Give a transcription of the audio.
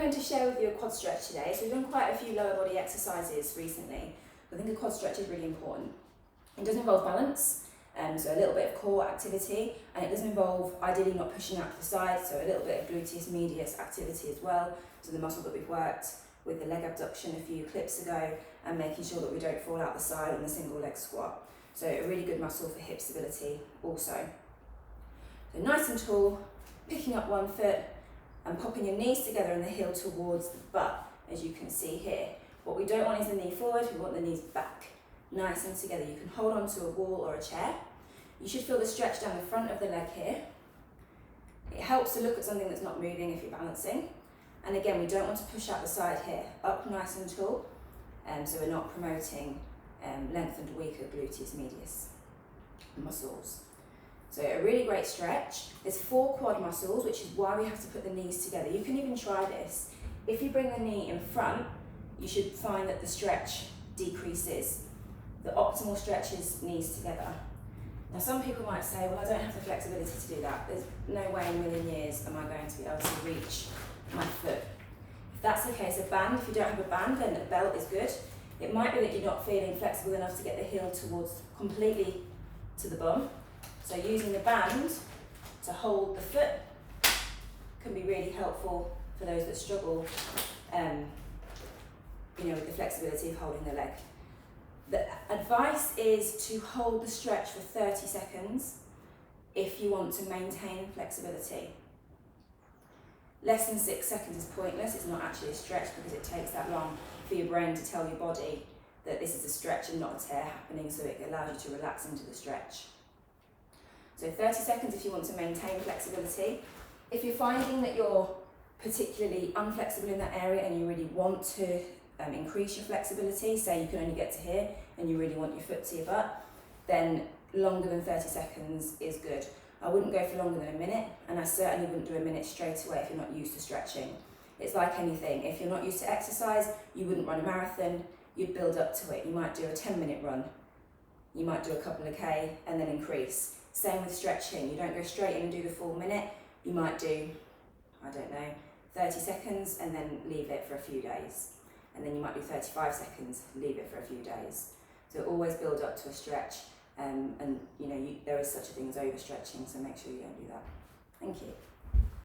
going to share with you a quad stretch today. So we've done quite a few lower body exercises recently. I think a quad stretch is really important. It does involve balance, so a little bit of core activity, and it does involve ideally not pushing out to the side, so a little bit of gluteus medius activity as well, so the muscle that we've worked with the leg abduction a few clips ago, and making sure that we don't fall out the side on the single leg squat. So a really good muscle for hip stability also. So nice and tall, picking up one foot and popping your knees together and the heel towards the butt, as you can see here. What we don't want is the knee forward, we want the knees back, nice and together. You can hold onto a wall or a chair. You should feel the stretch down the front of the leg here. It helps to look at something that's not moving if you're balancing. And again, we don't want to push out the side here, up nice and tall, so we're not promoting lengthened, weaker gluteus medius muscles. So a really great stretch. There's 4 quad muscles, which is why we have to put the knees together. You can even try this. If you bring the knee in front, you should find that the stretch decreases. The optimal stretch is knees together. Now some people might say, well, I don't have the flexibility to do that. There's no way in a million years am I going to be able to reach my foot. If that's the case, a band, if you don't have a band, then a belt is good. It might be that you're not feeling flexible enough to get the heel towards completely to the bum. So using the band to hold the foot can be really helpful for those that struggle with the flexibility of holding the leg. The advice is to hold the stretch for 30 seconds if you want to maintain flexibility. Less than 6 seconds is pointless. It's not actually a stretch because it takes that long for your brain to tell your body that this is a stretch and not a tear happening, so it allows you to relax into the stretch. So 30 seconds if you want to maintain flexibility. If you're finding that you're particularly unflexible in that area and you really want to increase your flexibility, say you can only get to here and you really want your foot to your butt, then longer than 30 seconds is good. I wouldn't go for longer than a minute, and I certainly wouldn't do a minute straight away if you're not used to stretching. It's like anything. If you're not used to exercise, you wouldn't run a marathon, you'd build up to it. You might do a 10-minute run, you might do a couple of K and then increase. Same with stretching. You don't go straight in and do the full minute. You might do, 30 seconds and then leave it for a few days. And then you might do 35 seconds, leave it for a few days. So always build up to a stretch, and there is such a thing as overstretching, so make sure you don't do that. Thank you.